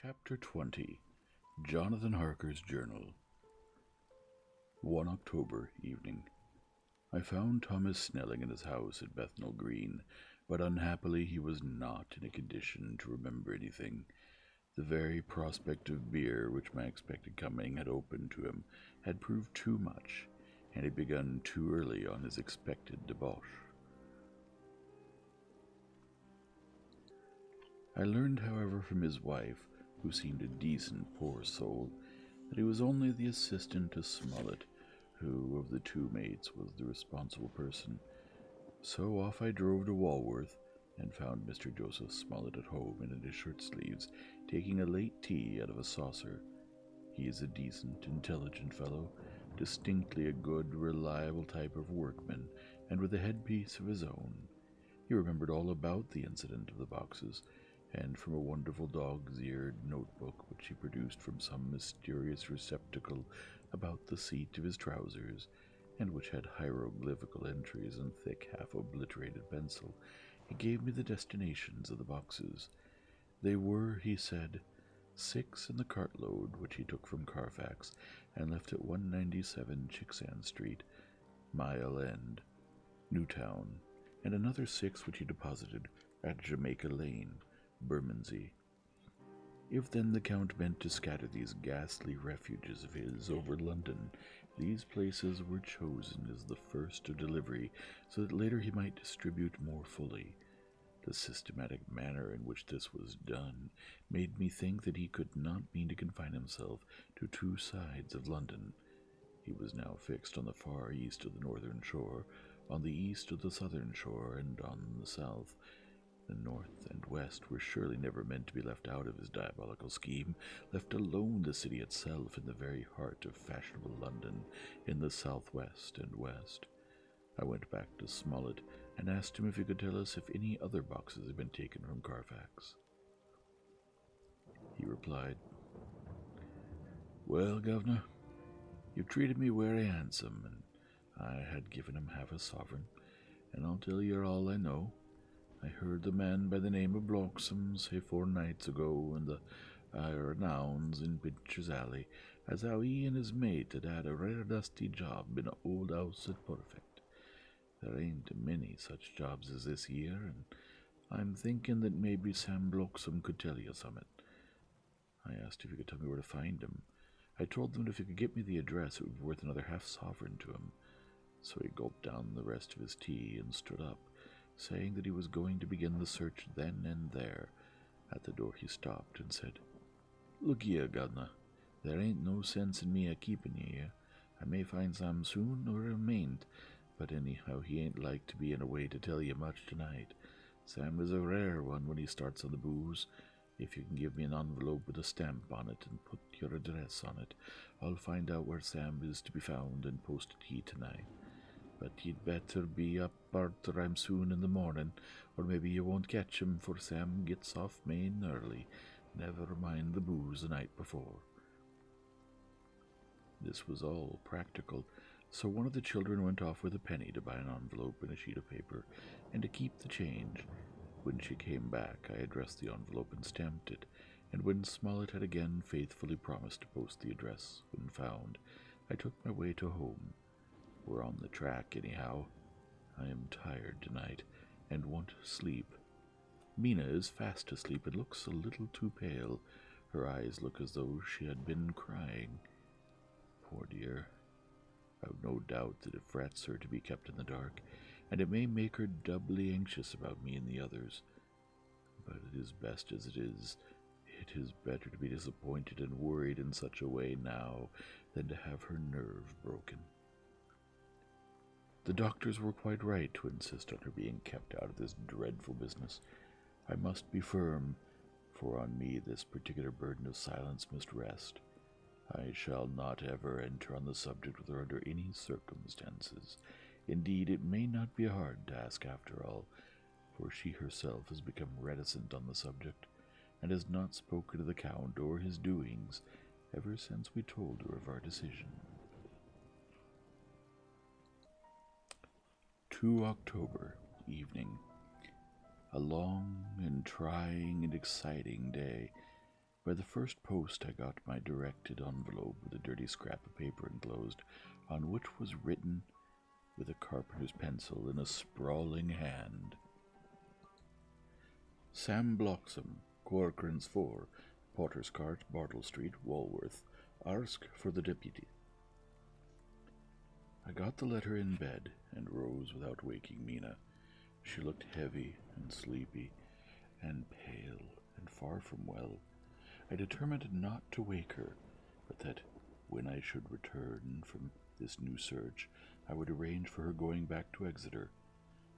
Chapter 20 Jonathan Harker's Journal 1 October evening. I found Thomas Snelling in his house at Bethnal Green, but unhappily he was not in a condition to remember anything. The very prospect of beer which my expected coming had opened to him had proved too much, and had begun too early on his expected debauch. I learned, however, from his wife, who seemed a decent poor soul, that he was only the assistant to Smollett, who of the two mates was the responsible person. So off I drove to Walworth, and found Mr. Joseph Smollett at home and in his shirt-sleeves, taking a late tea out of a saucer. He is a decent, intelligent fellow, distinctly a good, reliable type of workman, and with a headpiece of his own. He remembered all about the incident of the boxes, and from a wonderful dog's-eared notebook which he produced from some mysterious receptacle about the seat of his trousers, and which had hieroglyphical entries in thick, half-obliterated pencil, he gave me the destinations of the boxes. They were, he said, 6 in the cartload which he took from Carfax and left at 197 Chicksand Street, Mile End, Newtown, and another 6 which he deposited at Jamaica Lane, Bermondsey. If then the Count meant to scatter these ghastly refuges of his over London, these places were chosen as the first of delivery, so that later he might distribute more fully. The systematic manner in which this was done made me think that he could not mean to confine himself to 2 sides of London. He was now fixed on the far east of the northern shore, on the east of the southern shore, and on the south. The north and west were surely never meant to be left out of his diabolical scheme, left alone the city itself in the very heart of fashionable London, in the southwest and west. I went back to Smollett and asked him if he could tell us if any other boxes had been taken from Carfax. He replied, "Well, Governor, you've treated me very handsome, and I had given him half a sovereign, and I'll tell you all I know. I heard the man by the name of Bloxham say 4 nights ago in the Iron-Ounds in Pincher's Alley as how he and his mate had a rare dusty job in a old house at Perfect. There ain't many such jobs as this here, and I'm thinking that maybe Sam Bloxham could tell you something." I asked if he could tell me where to find him. I told him that if he could get me the address, it would be worth another half-sovereign to him. So he gulped down the rest of his tea and stood up, saying that he was going to begin the search then and there. At the door he stopped and said, "Look here, Governor, there ain't no sense in me a-keeping you here. I may find Sam soon, or I mayn't, but anyhow he ain't like to be in a way to tell you much tonight. Sam is a rare one when he starts on the booze. If you can give me an envelope with a stamp on it and put your address on it, I'll find out where Sam is to be found and post it to you tonight. But you'd better be up part-time soon in the morning, or maybe you won't catch him, for Sam gets off main early. Never mind the booze the night before." This was all practical, so one of the children went off with a penny to buy an envelope and a sheet of paper, and to keep the change. When she came back, I addressed the envelope and stamped it, and when Smollett had again faithfully promised to post the address when found, I took my way to home. We're on the track, anyhow. I am tired tonight, and want sleep. Mina is fast asleep and looks a little too pale. Her eyes look as though she had been crying. Poor dear. I've no doubt that it frets her to be kept in the dark, and it may make her doubly anxious about me and the others. But it is best as it is. It is better to be disappointed and worried in such a way now than to have her nerve broken. The doctors were quite right to insist on her being kept out of this dreadful business. I must be firm, for on me this particular burden of silence must rest. I shall not ever enter on the subject with her under any circumstances. Indeed, it may not be a hard task after all, for she herself has become reticent on the subject, and has not spoken to the Count or his doings ever since we told her of our decision. 2 October evening. A long and trying and exciting day, By the first post I got my directed envelope with a dirty scrap of paper enclosed, on which was written with a carpenter's pencil in a sprawling hand, Sam Bloxham, Corcoran's 4, Potter's Cart, Bartle Street, Walworth. Ask for the deputy. I got the letter in bed and rose without waking Mina. She looked heavy and sleepy and pale and far from well. I determined not to wake her, but that when I should return from this new search, I would arrange for her going back to Exeter.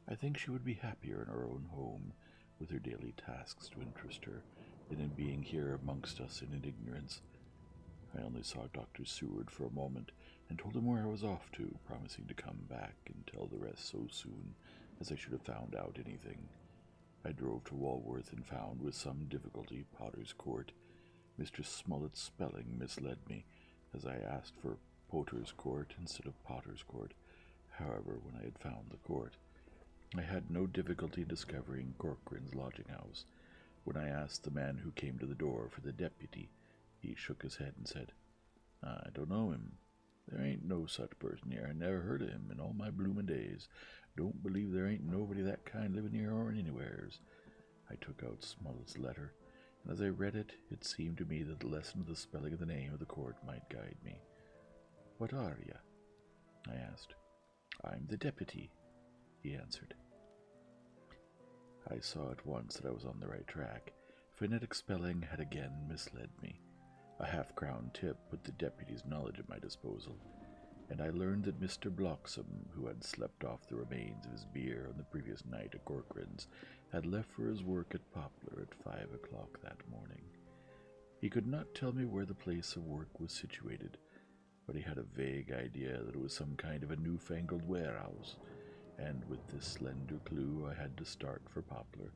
I think she would be happier in her own home, with her daily tasks to interest her, than in being here amongst us in ignorance. I only saw Dr. Seward for a moment, and told him where I was off to, promising to come back and tell the rest so soon as I should have found out anything. I drove to Walworth and found, with some difficulty, Potter's Court. Mr. Smollett's spelling misled me, as I asked for Potter's Court instead of Potter's Court. However, when I had found the court, I had no difficulty in discovering Corcoran's lodging-house. When I asked the man who came to the door for the deputy, he shook his head and said, I don't know him. There ain't no such person here. I never heard of him in all my bloomin' days. Don't believe there ain't nobody that kind living here or anywheres. I took out Smollett's letter, and as I read it, it seemed to me that the lesson of the spelling of the name of the court might guide me. What are you? I asked. I'm the deputy, he answered. I saw at once that I was on the right track. Phonetic spelling had again misled me. A half-crown tip put the deputy's knowledge at my disposal, and I learned that Mr. Bloxham, who had slept off the remains of his beer on the previous night at Corcoran's, had left for his work at Poplar at 5 o'clock that morning. He could not tell me where the place of work was situated, but he had a vague idea that it was some kind of a newfangled warehouse, and with this slender clue I had to start for Poplar.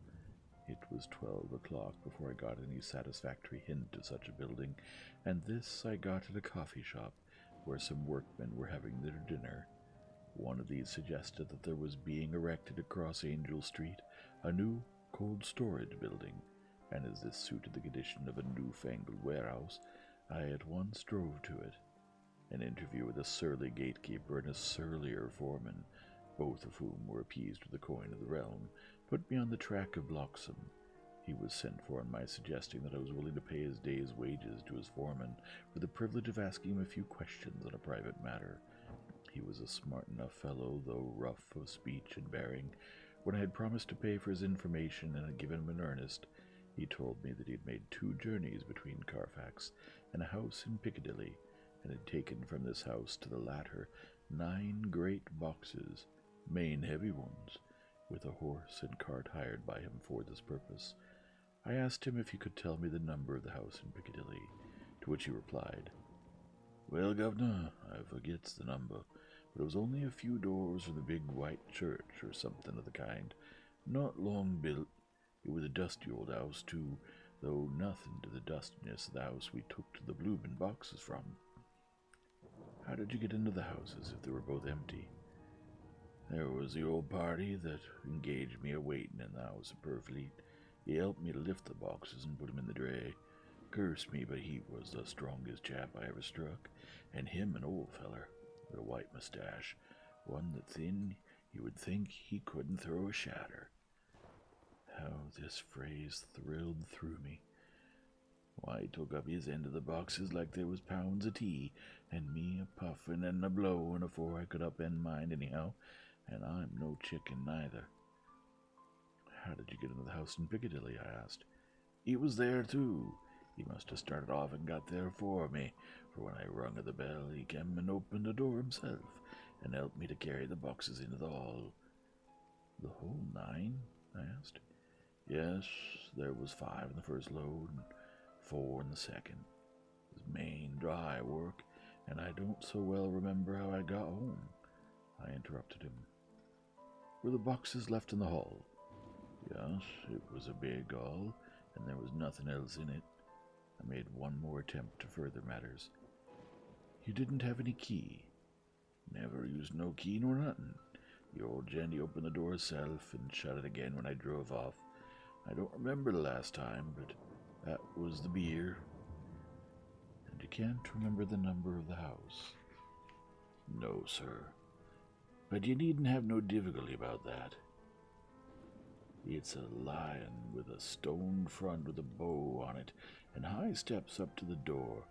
It was 12 o'clock before I got any satisfactory hint of such a building, and this I got at a coffee shop where some workmen were having their dinner. One of these suggested that there was being erected across Angel Street a new cold storage building, and as this suited the condition of a newfangled warehouse, I at once drove to it. An interview with a surly gatekeeper and a surlier foreman, both of whom were appeased with the coin of the realm, put me on the track of Bloxham. He was sent for on my suggesting that I was willing to pay his day's wages to his foreman for the privilege of asking him a few questions on a private matter. He was a smart enough fellow, though rough of speech and bearing. When I had promised to pay for his information and had given him an earnest, he told me that he had made 2 journeys between Carfax and a house in Piccadilly, and had taken from this house to the latter 9 great boxes, main heavy ones, with a horse and cart hired by him for this purpose. I asked him if he could tell me the number of the house in Piccadilly, to which he replied, Well, Governor, I forgets the number, but it was only a few doors from the big white church or something of the kind, not long built. It was a dusty old house, too, though nothing to the dustiness of the house we took to the bloomin' boxes from. How did you get into the houses if they were both empty? There was the old party that engaged me a-waiting in the house at Purfleet. He helped me to lift the boxes and put 'em in the dray. Curse me, but he was the strongest chap I ever struck, and him an old feller with a white mustache, one that thin you would think he couldn't throw a shatter. How this phrase thrilled through me. Why, he took up his end of the boxes like they was pounds of tea, and me a-puffin' and a-blowin' afore I could upend mine anyhow, and I'm no chicken neither. How did you get into the house in Piccadilly? I asked. He was there, too. He must have started off and got there for me, for when I rung at the bell, he came and opened the door himself, and helped me to carry the boxes into the hall. The whole 9? I asked. Yes, there was 5 in the first load, and 4 in the second. It was main dry work, and I don't so well remember how I got home. I interrupted him. Were the boxes left in the hall? Yes, it was a big hall, and there was nothing else in it. I made one more attempt to further matters. You didn't have any key? Never used no key nor nothing. The old gent opened the door herself and shut it again when I drove off. I don't remember the last time, but That was the beer. And you can't remember the number of the house? No, sir. But you needn't have no difficulty about that. It's a lion with a stone front with a bow on it, and high steps up to the door.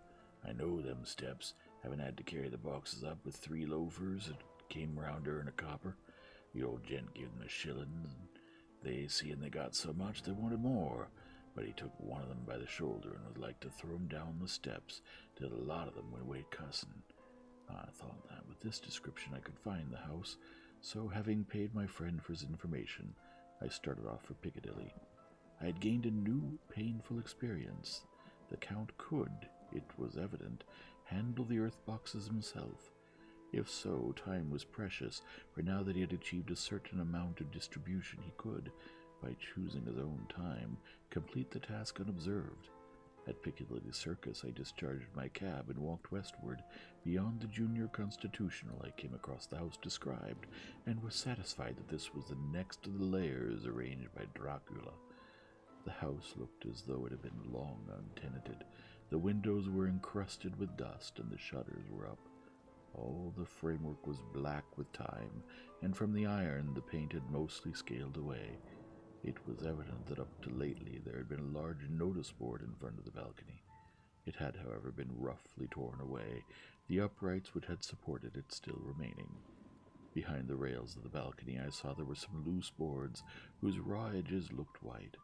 I know them steps, having had to carry the boxes up with 3 loafers that came round her in a copper. The old gent gave them a shilling, and they, seeing they got so much, they wanted more. But he took one of them by the shoulder and would like to throw him down the steps, till a lot of them went away cussing. I thought that with this description I could find the house, so having paid my friend for his information, I started off for Piccadilly. I had gained a new, painful experience. The Count could, it was evident, handle the earth boxes himself. If so, time was precious, for now that he had achieved a certain amount of distribution, he could, by choosing his own time, complete the task unobserved. At Piccadilly Circus, I discharged my cab and walked westward. Beyond the Junior Constitutional, I came across the house described, and was satisfied that this was the next of the layers arranged by Dracula. The house looked as though it had been long untenanted. The windows were encrusted with dust, and the shutters were up. All the framework was black with time, and from the iron the paint had mostly scaled away. It was evident that up to lately there had been a large notice board in front of the balcony. It had, however, been roughly torn away, the uprights which had supported it still remaining. Behind the rails of the balcony I saw there were some loose boards whose raw edges looked white.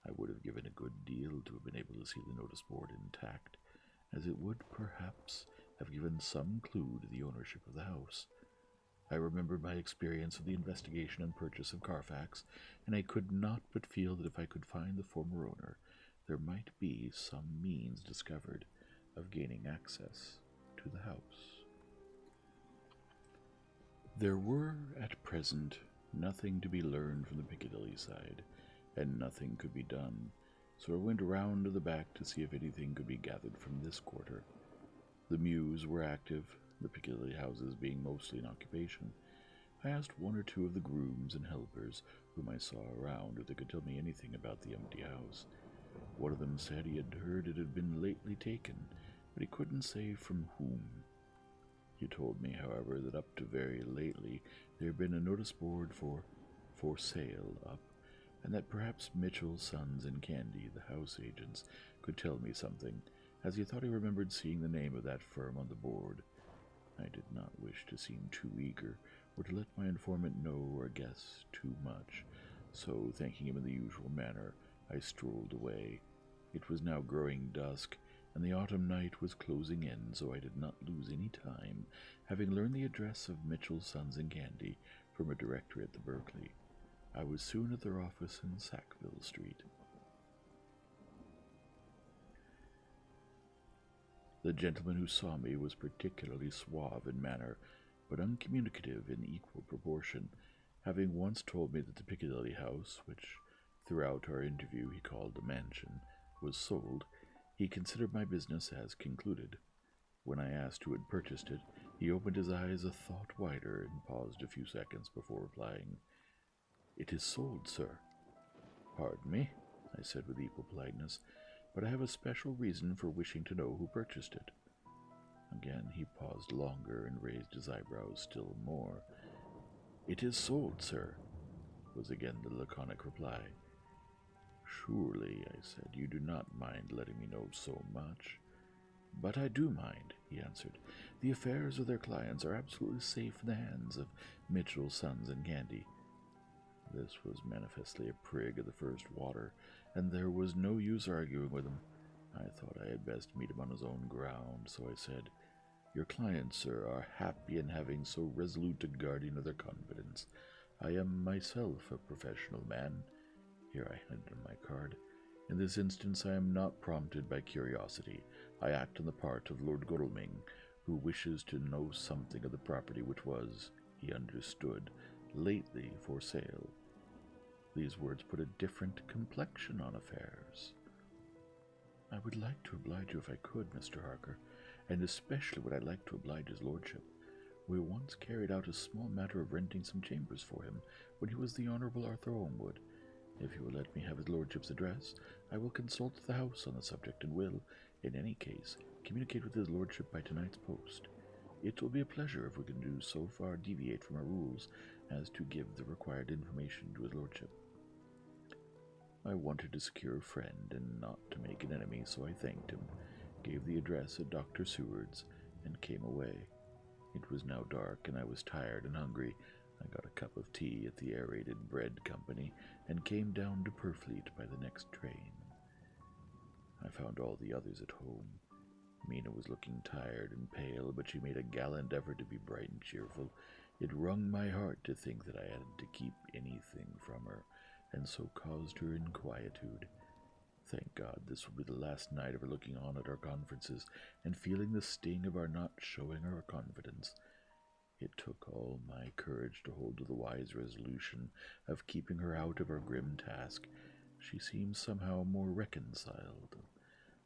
I would have given a good deal to have been able to see the notice board intact, as it would, perhaps, have given some clue to the ownership of the house. I remembered my experience of the investigation and purchase of Carfax, and I could not but feel that if I could find the former owner, there might be some means discovered of gaining access to the house. There were, at present, nothing to be learned from the Piccadilly side, and nothing could be done, so I went round to the back to see if anything could be gathered from this quarter. The mews were active, the Piccadilly houses being mostly in occupation. I asked 1 or 2 of the grooms and helpers whom I saw around if they could tell me anything about the empty house. One of them said he had heard it had been lately taken, but he couldn't say from whom. He told me, however, that up to very lately there had been a notice board for sale up, and that perhaps Mitchell, Sons and Candy, the house agents, could tell me something, as he thought he remembered seeing the name of that firm on the board. I did not wish to seem too eager, or to let my informant know or guess too much, so, thanking him in the usual manner, I strolled away. It was now growing dusk, and the autumn night was closing in, so I did not lose any time, having learned the address of Mitchell, Sons and Candy from a directory at the Berkeley. I was soon at their office in Sackville Street. The gentleman who saw me was particularly suave in manner, but uncommunicative in equal proportion, having once told me that the Piccadilly house, which throughout our interview he called a mansion, was sold. He considered my business as concluded. When I asked who had purchased it, he opened his eyes a thought wider and paused a few seconds before replying, "It is sold, sir." "Pardon me," I said with equal politeness, "but I have a special reason for wishing to know who purchased it." Again he paused longer and raised his eyebrows still more. "It is sold, sir," was again the laconic reply. "Surely," I said, "you do not mind letting me know so much?" "But I do mind," he answered. "The affairs of their clients are absolutely safe in the hands of Mitchell, Sons and Candy." This was manifestly a prig of the first water, and there was no use arguing with him. I thought I had best meet him on his own ground, so I said, "Your clients, sir, are happy in having so resolute a guardian of their confidence. I am myself a professional man." Here I handed him my card. "In this instance I am not prompted by curiosity. I act on the part of Lord Godalming, who wishes to know something of the property which was, he understood, lately for sale." These words put a different complexion on affairs. "I would like to oblige you if I could, Mr. Harker, and especially would I like to oblige his lordship. We once carried out a small matter of renting some chambers for him when he was the Honourable Arthur Ormwood. If you will let me have his lordship's address, I will consult the house on the subject and will, in any case, communicate with his lordship by tonight's post. It will be a pleasure if we can do so far deviate from our rules as to give the required information to his lordship. I wanted to secure a friend and not to make an enemy, so I thanked him, gave the address at Dr. Seward's, and came away. It was now dark, and I was tired and hungry. I got a cup of tea at the Aerated Bread Company and came down to Purfleet by the next train. I found all the others at home. Mina was looking tired and pale, but she made a gallant effort to be bright and cheerful. It wrung my heart to think that I had to keep anything from her, and so caused her inquietude. Thank God this will be the last night of her looking on at our conferences and feeling the sting of our not showing her confidence. It took all my courage to hold to the wise resolution of keeping her out of our grim task. She seems somehow more reconciled,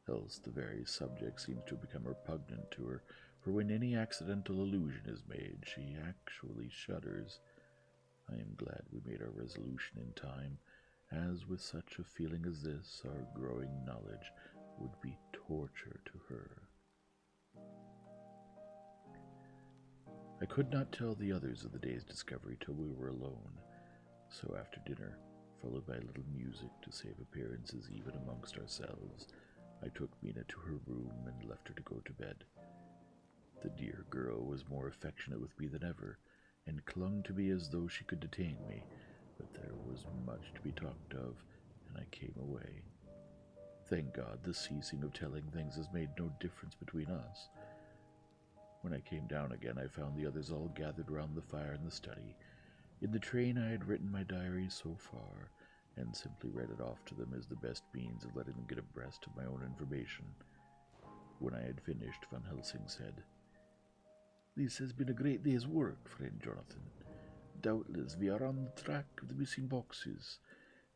else the very subject seems to become repugnant to her, for when any accidental allusion is made, she actually shudders. I am glad we made our resolution in time, as with such a feeling as this, our growing knowledge would be torture to her. I could not tell the others of the day's discovery till we were alone, so after dinner, followed by a little music to save appearances even amongst ourselves, I took Mina to her room and left her to go to bed. The dear girl was more affectionate with me than ever, and clung to me as though she could detain me, but there was much to be talked of, and I came away. Thank God the ceasing of telling things has made no difference between us. When I came down again, I found the others all gathered round the fire in the study. In the train I had written my diary so far, and simply read it off to them as the best means of letting them get abreast of my own information. When I had finished, Van Helsing said, "This has been a great day's work, friend Jonathan. Doubtless we are on the track of the missing boxes.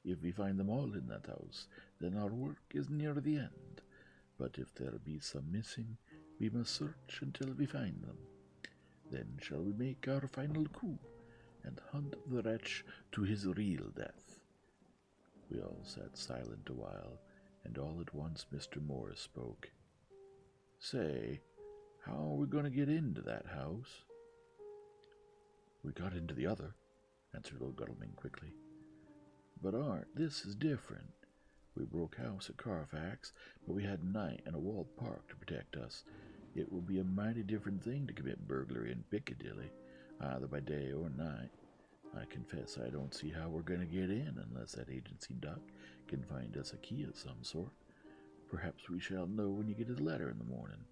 If we find them all in that house, then our work is near the end. But if there be some missing, we must search until we find them. Then shall we make our final coup, and hunt the wretch to his real death." We all sat silent a while, and all at once Mr. Morris spoke. "Say, how are we going to get into that house?" "We got into the other," answered old Guttleman quickly. "But Art, this is different. We broke house at Carfax, but we had night and a walled park to protect us. It will be a mighty different thing to commit burglary in Piccadilly, either by day or night. I confess I don't see how we're going to get in unless that agency duck can find us a key of some sort. Perhaps we shall know when you get his letter in the morning."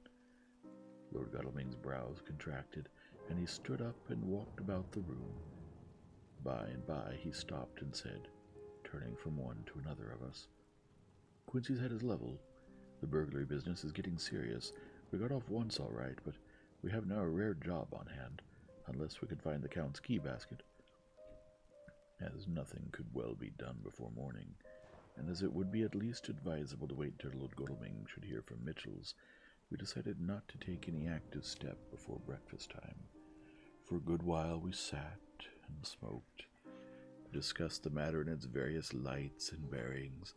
Lord Godalming's brows contracted, and he stood up and walked about the room. By and by he stopped and said, turning from one to another of us, "Quincy's head is level. The burglary business is getting serious. We got off once all right, but we have now a rare job on hand, unless we can find the Count's key basket." As nothing could well be done before morning, and as it would be at least advisable to wait till Lord Godalming should hear from Mitchell's, we decided not to take any active step before breakfast time. For a good while we sat and smoked, discussed the matter in its various lights and bearings.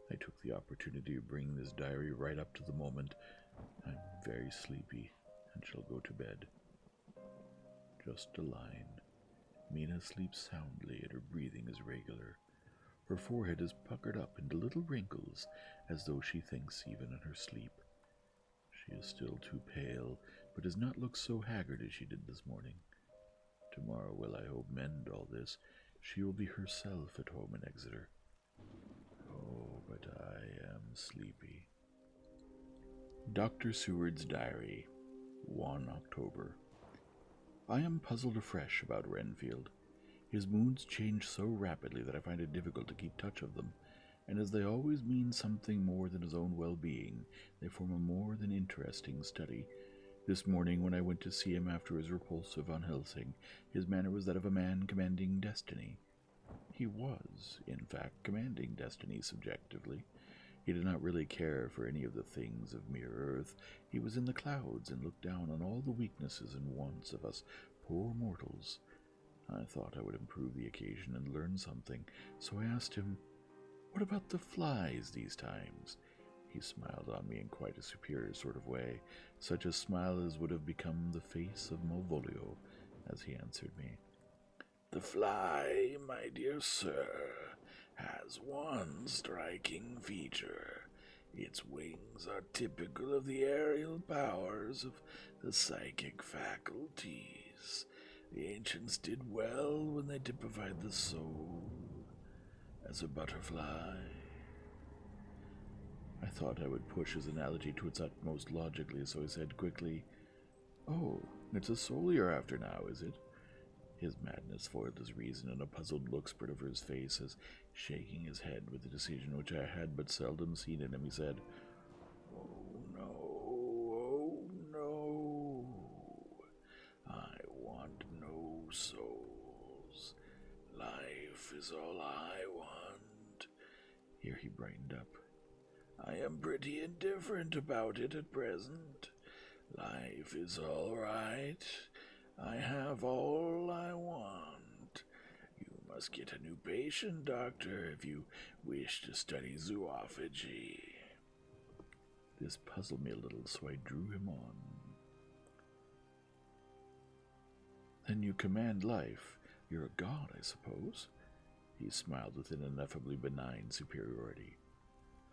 I took the opportunity to bring this diary right up to the moment. I'm very sleepy and shall go to bed. Just a line. Mina sleeps soundly and her breathing is regular. Her forehead is puckered up into little wrinkles, as though she thinks even in her sleep. She is still too pale, but does not look so haggard as she did this morning. Tomorrow will, I hope, mend all this. She will be herself at home in Exeter. Oh, but I am sleepy. Dr. Seward's Diary, 1 October. I am puzzled afresh about Renfield. His moods change so rapidly that I find it difficult to keep touch of them, and as they always mean something more than his own well-being, they form a more than interesting study. This morning, when I went to see him after his repulse of Van Helsing, his manner was that of a man commanding destiny. He was, in fact, commanding destiny subjectively. He did not really care for any of the things of mere earth. He was in the clouds and looked down on all the weaknesses and wants of us poor mortals. I thought I would improve the occasion and learn something, so I asked him, "What about the flies these times?" He smiled on me in quite a superior sort of way, such a smile as would have become the face of Malvolio, as he answered me. "The fly, my dear sir, has one striking feature. Its wings are typical of the aerial powers of the psychic faculties. The ancients did well when they typified the soul as a butterfly." I thought I would push his analogy to its utmost logically, so I said quickly, "Oh, it's a soul you're after now, is it?" His madness foiled his reason, and a puzzled look spread over his face as, shaking his head with a decision which I had but seldom seen in him, he said, "Oh no, I want no souls. Life is all I want." Here he brightened up. "I am pretty indifferent about it at present. Life is all right. I have all I want. You must get a new patient, doctor, if you wish to study zoophagy." This puzzled me a little, so I drew him on. "Then you command life. You're a god, I suppose?" He smiled with an ineffably benign superiority.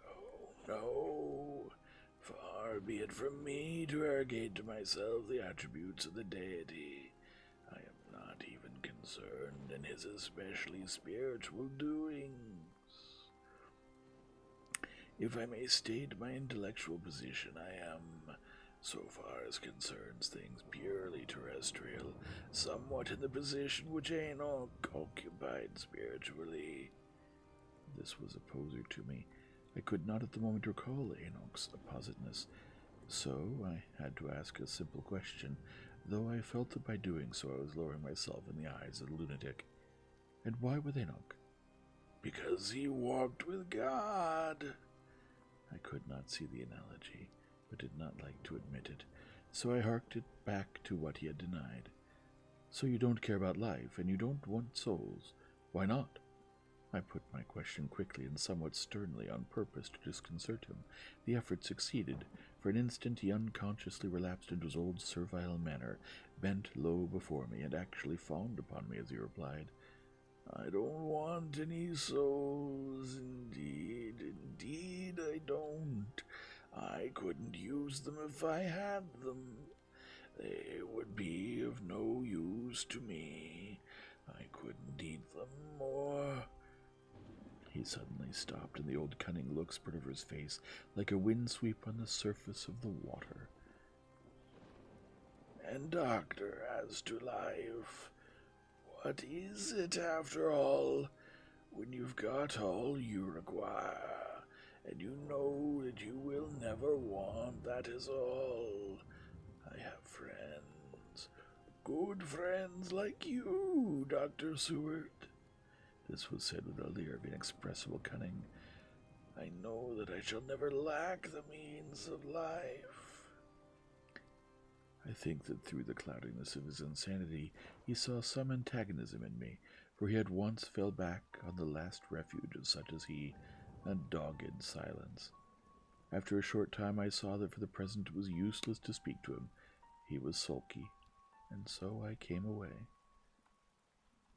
"Oh, no. Far be it from me to arrogate to myself the attributes of the deity. I am not even concerned in his especially spiritual doings. If I may state my intellectual position, I am, so far as concerns things purely terrestrial, somewhat in the position which Enoch occupied spiritually." This was a poser to me. I could not at the moment recall Enoch's appositeness, so I had to ask a simple question, though I felt that by doing so I was lowering myself in the eyes of the lunatic. "And why with Enoch?" "Because he walked with God." I could not see the analogy, but did not like to admit it, so I harked it back to what he had denied. "So you don't care about life, and you don't want souls. Why not?" I put my question quickly and somewhat sternly on purpose to disconcert him. The effort succeeded. For an instant he unconsciously relapsed into his old servile manner, bent low before me, and actually fawned upon me as he replied, "I don't want any souls, indeed I don't. I couldn't use them if I had them. They would be of no use to me. I couldn't eat them or—" He suddenly stopped, and the old cunning look spread over his face like a wind sweep on the surface of the water. "And, doctor, as to life, what is it after all? When you've got all you require, and you know that you will never want, that is all. I have friends, good friends like you, Dr. Seward." This was said with a leer of inexpressible cunning. "I know that I shall never lack the means of life." I think that through the cloudiness of his insanity he saw some antagonism in me, for he at once fell back on the last refuge of such as he, a dogged silence. After a short time I saw that for the present it was useless to speak to him. He was sulky, and so I came away.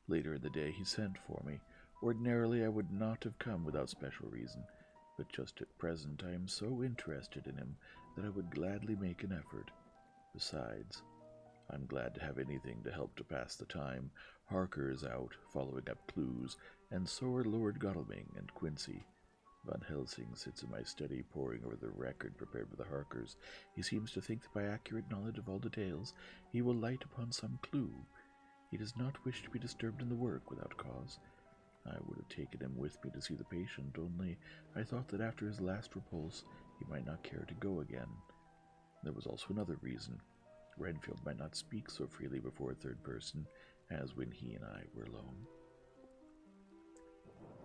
Later in the day he sent for me. Ordinarily I would not have come without special reason, but just at present I am so interested in him that I would gladly make an effort. Besides, I'm glad to have anything to help to pass the time. Harker is out, following up clues, and so are Lord Godalming and Quincy. Van Helsing sits in my study poring over the record prepared by the Harkers. He seems to think that by accurate knowledge of all details he will light upon some clue. He does not wish to be disturbed in the work without cause. I would have taken him with me to see the patient, only I thought that after his last repulse he might not care to go again. There was also another reason. Renfield might not speak so freely before a third person as when he and I were alone.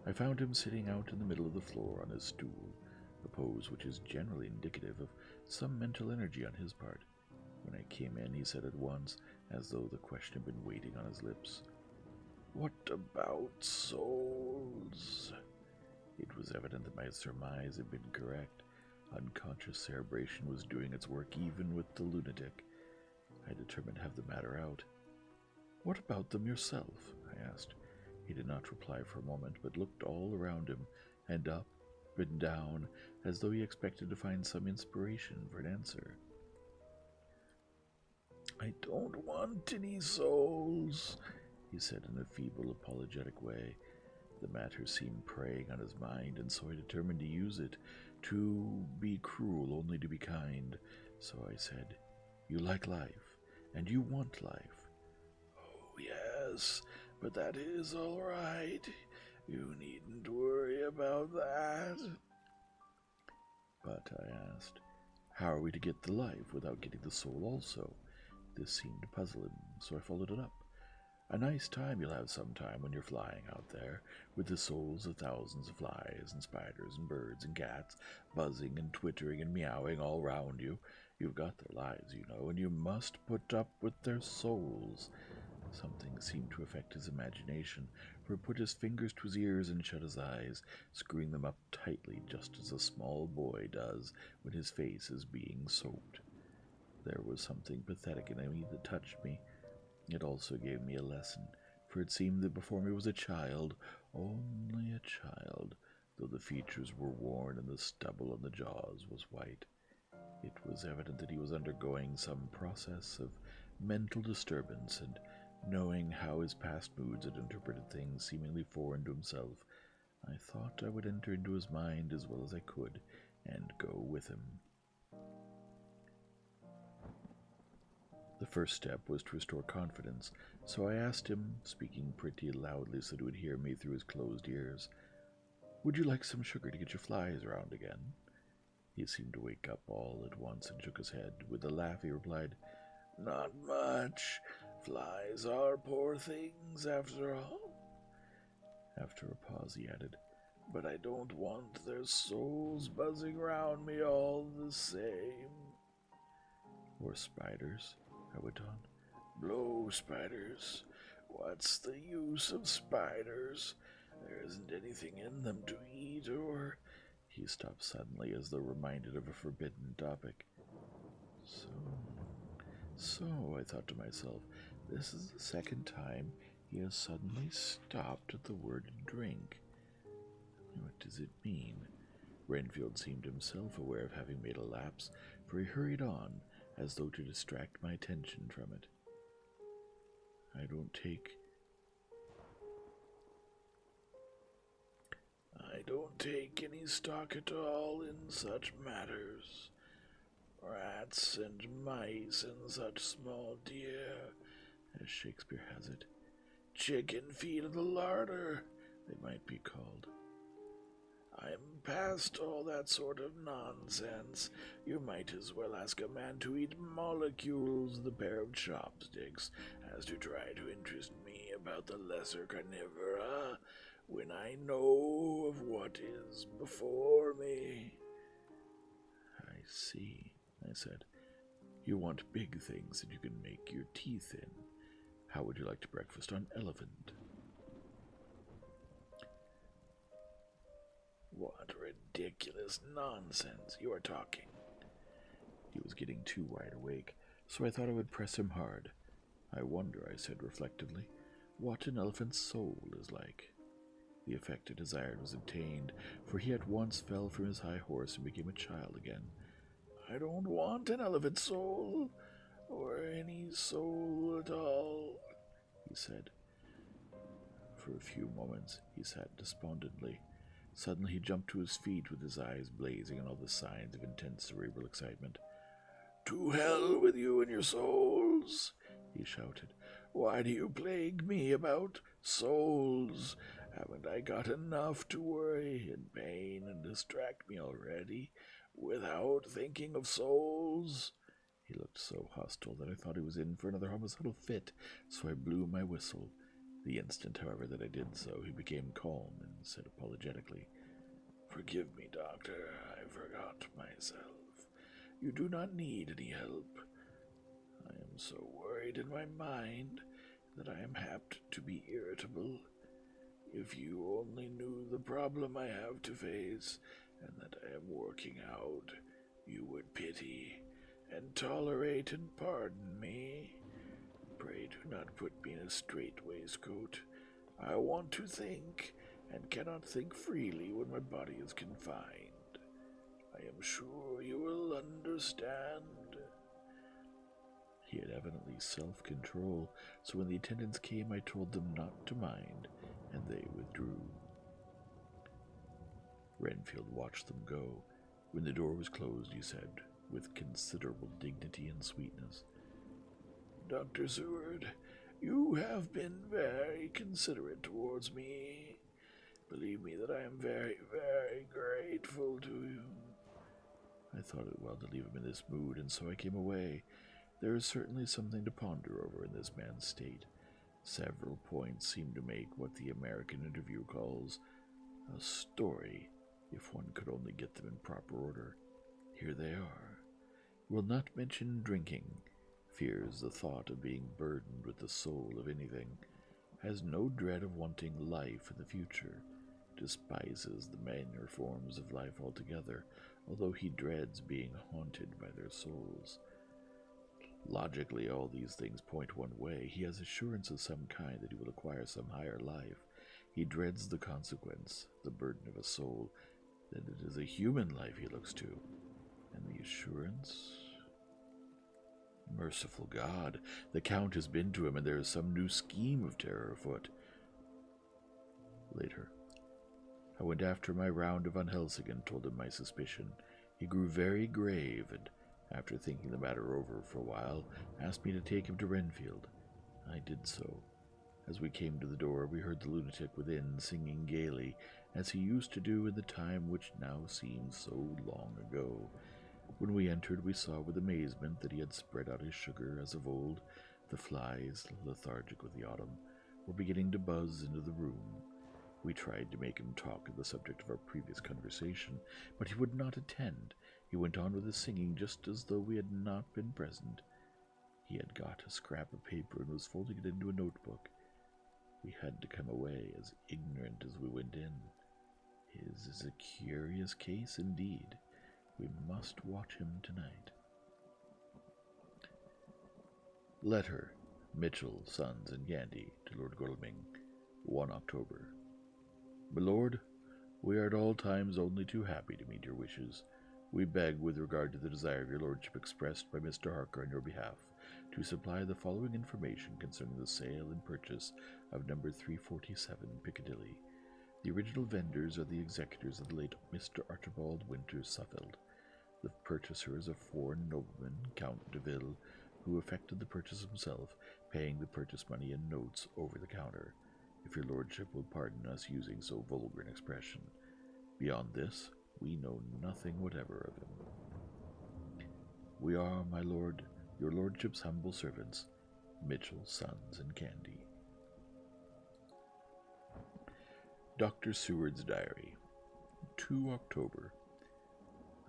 I found him sitting out in the middle of the floor on his stool, a pose which is generally indicative of some mental energy on his part. When I came in, he said at once, as though the question had been waiting on his lips, What about souls? It was evident that my surmise had been correct. Unconscious cerebration was doing its work even with the lunatic. I determined to have the matter out. What about them yourself? I asked. He did not reply for a moment, but looked all around him, and up and down, as though he expected to find some inspiration for an answer. I don't want any souls, he said in a feeble, apologetic way. The matter seemed preying on his mind, and so I determined to use it, to be cruel only to be kind. So I said, You like life, and you want life. Oh, yes, but that is all right. You needn't worry about that. But, I asked, how are we to get the life without getting the soul also? This seemed to puzzle him, so I followed it up. A nice time you'll have sometime when you're flying out there, with the souls of thousands of flies and spiders and birds and cats, buzzing and twittering and meowing all round you. You've got their lives, you know, and you must put up with their souls. Something seemed to affect his imagination, for he put his fingers to his ears and shut his eyes, screwing them up tightly just as a small boy does when his face is being soaped. There was something pathetic in him that touched me. It also gave me a lesson, for it seemed that before me was a child, only a child, though the features were worn and the stubble on the jaws was white. It was evident that he was undergoing some process of mental disturbance, and knowing how his past moods had interpreted things seemingly foreign to himself, I thought I would enter into his mind as well as I could, and go with him. The first step was to restore confidence, so I asked him, speaking pretty loudly so that he would hear me through his closed ears, Would you like some sugar to get your flies around again? He seemed to wake up all at once and shook his head. With a laugh he replied, Not much. Flies are poor things, after all. After a pause he added, But I don't want their souls buzzing round me all the same. Or spiders, I went on. Blow spiders. What's the use of spiders? There isn't anything in them to eat, or... He stopped suddenly as though reminded of a forbidden topic. So, I thought to myself, this is the second time he has suddenly stopped at the word drink. What does it mean? Renfield seemed himself aware of having made a lapse, for he hurried on, as though to distract my attention from it. I don't take any stock at all in such matters. Rats and mice and such small deer, as Shakespeare has it. Chicken feed in the larder, they might be called. I'm past all that sort of nonsense. You might as well ask a man to eat molecules with a pair of chopsticks as to try to interest me about the lesser carnivora when I know of what is before me. I see, I said. You want big things that you can make your teeth in. How would you like to breakfast on elephant? What ridiculous nonsense you are talking. He was getting too wide awake, so I thought I would press him hard. I wonder, I said reflectively, what an elephant's soul is like. The effect I desired was obtained, for he at once fell from his high horse and became a child again. I don't want an elephant soul, or any soul at all, he said. For a few moments he sat despondently. Suddenly he jumped to his feet with his eyes blazing and all the signs of intense cerebral excitement. To hell with you and your souls, he shouted. Why do you plague me about souls? Haven't I got enough to worry and pain and distract me already, without thinking of souls? He looked so hostile that I thought he was in for another homicidal fit, so I blew my whistle. The instant, however, that I did so, he became calm and said apologetically, Forgive me, Doctor, I forgot myself. You do not need any help. I am so worried in my mind that I am apt to be irritable. If you only knew the problem I have to face, and that I am working out, you would pity and tolerate and pardon me. Pray do not put me in a strait waistcoat. I want to think, and cannot think freely when my body is confined. I am sure you will understand. He had evidently self-control, so when the attendants came I told them not to mind, and they withdrew. Renfield watched them go. When the door was closed, he said, with considerable dignity and sweetness, "Dr. Seward, you have been very considerate towards me. Believe me that I am very, very grateful to you." I thought it well to leave him in this mood, and so I came away. There is certainly something to ponder over in this man's state. Several points seem to make what the American Interview calls a story, if one could only get them in proper order. Here they are. Will not mention drinking, fears the thought of being burdened with the soul of anything, has no dread of wanting life in the future, despises the minor forms of life altogether, although he dreads being haunted by their souls. Logically, all these things point one way. He has assurance of some kind that he will acquire some higher life. He dreads the consequence, the burden of a soul, that it is a human life he looks to. And the assurance? Merciful God, the Count has been to him, and there is some new scheme of terror afoot. Later, I went after my round of Van Helsing and told him my suspicion. He grew very grave, and after thinking the matter over for a while, asked me to take him to Renfield. I did so. As we came to the door, we heard the lunatic within singing gaily, as he used to do in the time which now seems so long ago. When we entered, we saw with amazement that he had spread out his sugar as of old. The flies, lethargic with the autumn, were beginning to buzz into the room. We tried to make him talk of the subject of our previous conversation, but he would not attend. He went on with his singing just as though we had not been present. He had got a scrap of paper and was folding it into a notebook. We had to come away as ignorant as we went in. His is a curious case indeed. We must watch him tonight. Letter, Mitchell, Sons, and Gandy, to Lord Godalming, 1 October. My lord, we are at all times only too happy to meet your wishes. We beg, with regard to the desire of your lordship expressed by Mr. Harker on your behalf, to supply the following information concerning the sale and purchase of number 347 Piccadilly. The original vendors are the executors of the late Mr. Archibald Winters Suffield. The purchaser is a foreign nobleman, Count de Ville, who effected the purchase himself, paying the purchase money in notes over the counter, if your lordship will pardon us using so vulgar an expression. Beyond this, we know nothing whatever of him. We are, my lord, your lordship's humble servants, Mitchell, Sons, and Candy. Dr. Seward's Diary, 2 October.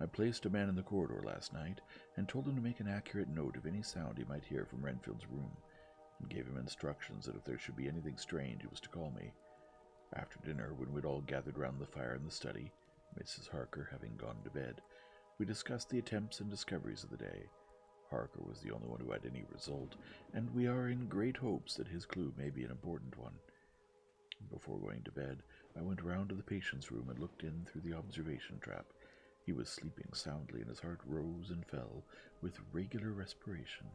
I placed a man in the corridor last night, and told him to make an accurate note of any sound he might hear from Renfield's room, and gave him instructions that if there should be anything strange he was to call me. After dinner, when we'd all gathered round the fire in the study, Mrs. Harker having gone to bed, we discussed the attempts and discoveries of the day. Harker was the only one who had any result, and we are in great hopes that his clue may be an important one. Before going to bed, I went round to the patient's room and looked in through the observation trap. He was sleeping soundly, and his heart rose and fell with regular respiration.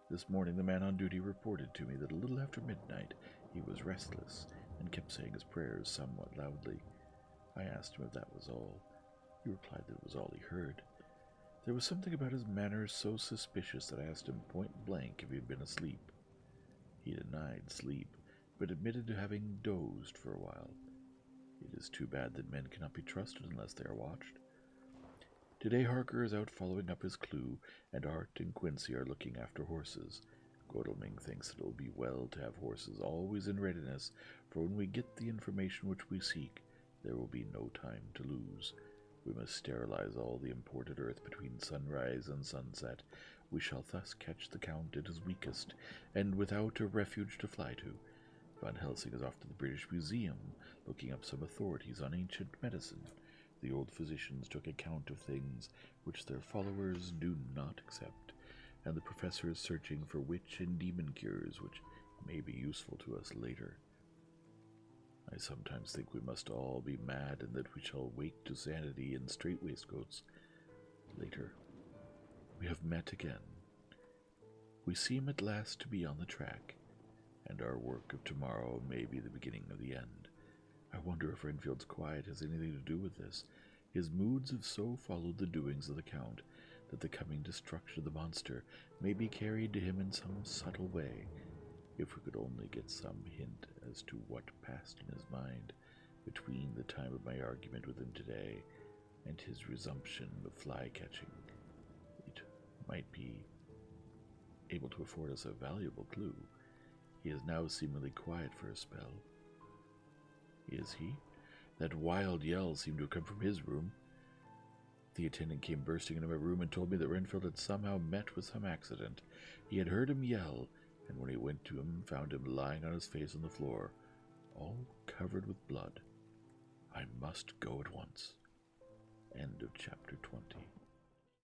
This morning the man on duty reported to me that a little after midnight he was restless, and kept saying his prayers somewhat loudly. I asked him if that was all. He replied that it was all he heard. There was something about his manner so suspicious that I asked him point blank if he had been asleep. He denied sleep, but admitted to having dozed for a while. It is too bad that men cannot be trusted unless they are watched. Today Harker is out following up his clue, and Art and Quincy are looking after horses. Godalming thinks it will be well to have horses always in readiness, for when we get the information which we seek, there will be no time to lose. We must sterilize all the imported earth between sunrise and sunset. We shall thus catch the Count at his weakest, and without a refuge to fly to. Van Helsing is off to the British Museum, looking up some authorities on ancient medicine. The old physicians took account of things which their followers do not accept, and the professor is searching for witch and demon cures which may be useful to us later. I sometimes think we must all be mad and that we shall wake to sanity in strait waistcoats later. We have met again. We seem at last to be on the track, and our work of tomorrow may be the beginning of the end. I wonder if Renfield's quiet has anything to do with this. His moods have so followed the doings of the Count that the coming destruction of the monster may be carried to him in some subtle way. If we could only get some hint as to what passed in his mind between the time of my argument with him today and his resumption of fly-catching, it might be able to afford us a valuable clue. He is now seemingly quiet for a spell. Is he? That wild yell seemed to have come from his room. The attendant came bursting into my room and told me that Renfield had somehow met with some accident. He had heard him yell, and when he went to him, found him lying on his face on the floor, all covered with blood. I must go at once. End of chapter 20.